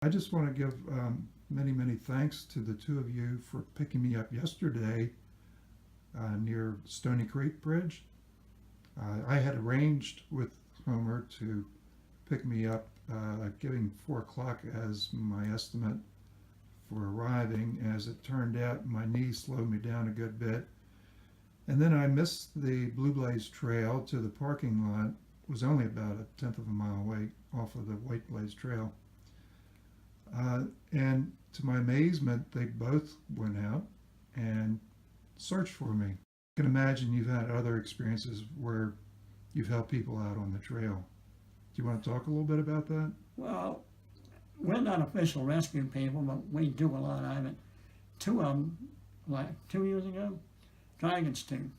I just want to give many, many thanks to the two of you for picking me up yesterday near Stony Creek Bridge. I had arranged with Homer to pick me up, giving 4 o'clock as my estimate for arriving. As it turned out, my knee slowed me down a good bit. And then I missed the Blue Blaze Trail to the parking lot. It was only about a tenth of a mile away off of the White Blaze Trail. And to my amazement, they both went out and searched for me. You can imagine you've had other experiences where you've helped people out on the trail. Do you want to talk a little bit about that? Well, we're not official rescue people, but we do a lot of it. 2 of them, like 2 years ago, Dragon's Tooth,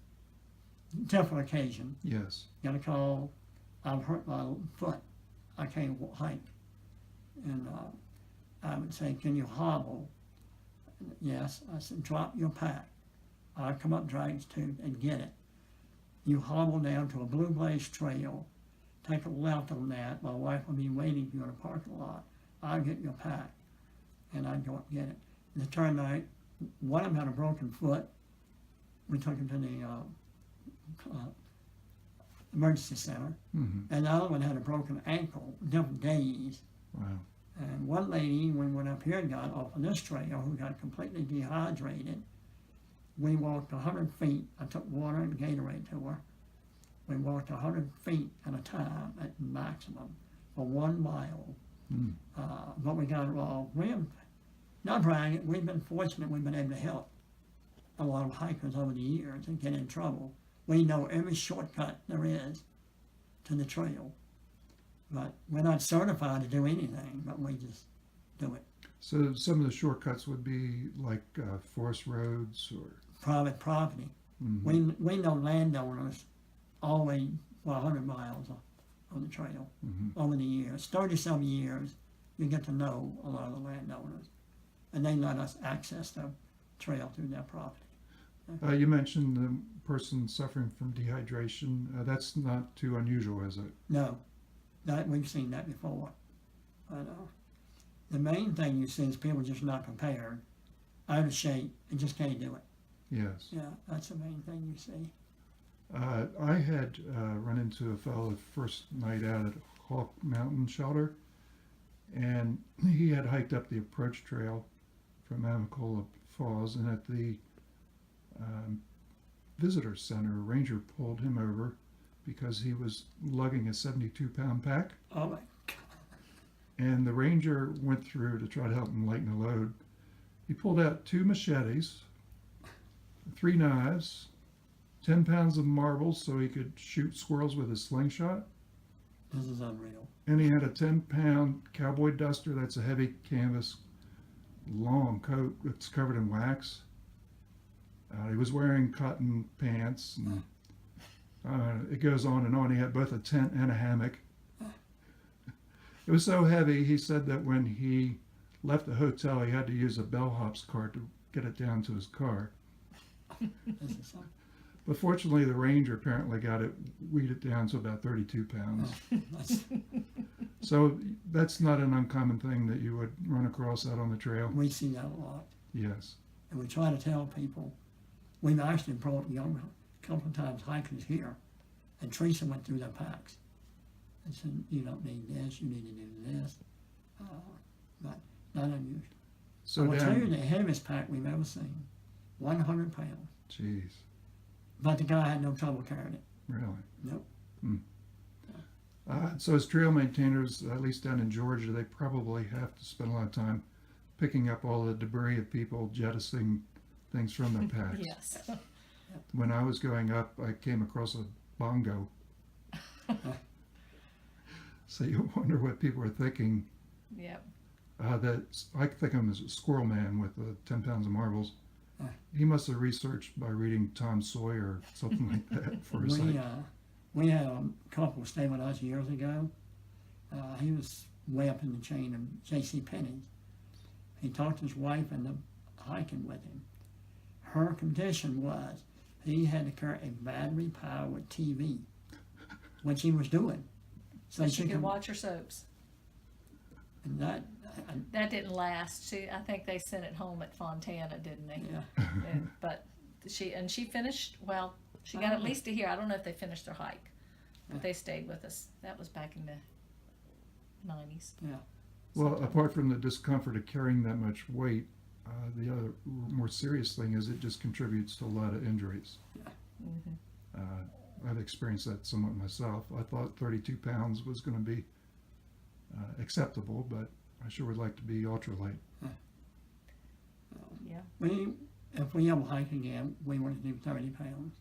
different occasion. Yes. Got a call, I've hurt my foot, I can't hike. And I would say, can you hobble? Yes. I said, drop your pack. I'll come up Dragon's Tooth and get it. You hobble down to a Blue Blaze Trail, take a left on that. My wife will be waiting for you in the parking lot. I'll get your pack, and I'd go up and get it. And it turned out, one of them had a broken foot. We took him to the emergency center. Mm-hmm. And the other one had a broken ankle, different days. Wow. And one lady, when we went up here and got off of this trail, who got completely dehydrated, we walked 100 feet. I took water and Gatorade to her. We walked 100 feet at a time at maximum for 1 mile. Mm. But we got all, not bragging, we've been fortunate we've been able to help a lot of hikers over the years and get in trouble. We know every shortcut there is to the trail. But we're not certified to do anything, but we just do it. So some of the shortcuts would be like forest roads or Private property. mm-hmm. We know landowners all the way for 100 miles on the trail Mm-hmm. over the years. 30-some years, you get to know a lot of the landowners. And they let us access the trail through their property. You mentioned the person suffering from dehydration. That's not too unusual, is it? No, we've seen that before. But the main thing you see is people just not prepared, out of shape, and just can't do it. Yes. Yeah, that's the main thing you see. I had run into a fellow the first night out at Hawk Mountain Shelter, and he had hiked up the approach trail from Amacola Falls, and at the visitor center, a ranger pulled him over because he was lugging a 72-pound pack. Oh my God. And the ranger went through to try to help him lighten the load. He pulled out 2 machetes, 3 knives, 10 pounds of marbles so he could shoot squirrels with his slingshot. This is unreal. And he had a 10-pound cowboy duster. That's a heavy canvas, long coat that's covered in wax. He was wearing cotton pants. And, it goes on and on. He had both a tent and a hammock. It was so heavy, he said that when he left the hotel, he had to use a bellhop's cart to get it down to his car. But fortunately, the ranger apparently got it, weighed it down to about 32 pounds. So that's not an uncommon thing that you would run across out on the trail. We see that a lot. Yes. And we try to tell people. We've actually brought a couple of times hikers here, and Teresa went through their packs and said, you don't need this, you need to do this. But not unusual. So I will tell you the heaviest pack we've ever seen, 100 pounds. Jeez. But the guy had no trouble carrying it. Really? Nope. So as trail maintainers, at least down in Georgia, they probably have to spend a lot of time picking up all the debris of people jettisoning things from their packs. Yes. When I was going up, I came across a bongo. So you wonder what people are thinking. Yep. That I think of him as a squirrel man with 10 pounds of marbles. He must have researched by reading Tom Sawyer or something like that for his hike. We had a couple stay with us years ago. He was way up in the chain of J.C. Penney's. He talked to his wife and hiking with him. Her condition was he had to carry a battery-powered TV, which he was doing. So she could watch her soaps. And that, That didn't last. I think they sent it home at Fontana, didn't they? yeah, But she finished, well, she got at least a year. I don't know if they finished their hike, but they stayed with us. That was back in the 90s. yeah. Well, apart from the discomfort of carrying that much weight, the other more serious thing is it just contributes to a lot of injuries. Mm-hmm. I've experienced that somewhat myself. I thought 32 pounds was going to be acceptable, but I sure would like to be ultralight. Yeah. If we ever hike again, we want to do 30 pounds.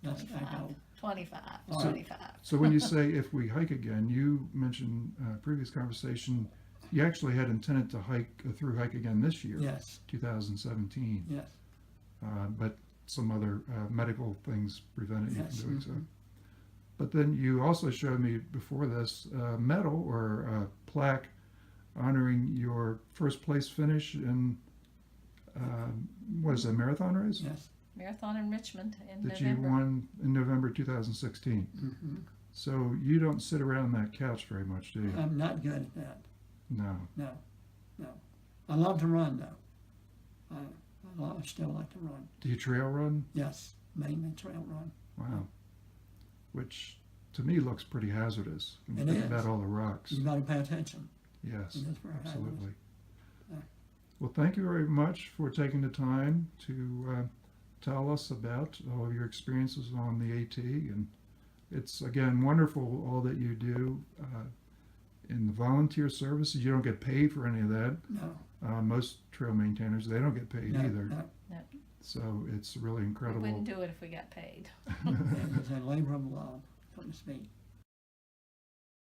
That's our goal. 25. So- 25. So when you say if we hike again, you mentioned previous conversation, you actually had intended to hike a through hike again this year, Yes, 2017, yes, but some other medical things prevented you yes. from doing so. Mhm. But then you also showed me before this medal or a plaque honoring your first place finish in what is it, a marathon race Yes. Marathon in Richmond in that November. you won in November 2016. Mm-hmm. So you don't sit around that couch very much, do you? I'm not good at that. No. No, no. I love to run though. I still like to run. Do you trail run? Yes, mainly trail run. Wow. Which to me looks pretty hazardous. When you It think is. about all the rocks. You got to pay attention. Yes, It is very hazardous. absolutely. Yeah. Well, thank you very much for taking the time to tell us about all of your experiences on the AT. And it's, again, wonderful all that you do in the volunteer services. You don't get paid for any of that. No, Most trail maintainers, they don't get paid no, either. no. So it's really We incredible. wouldn't do it if we got paid. It was a labor of love, so to speak.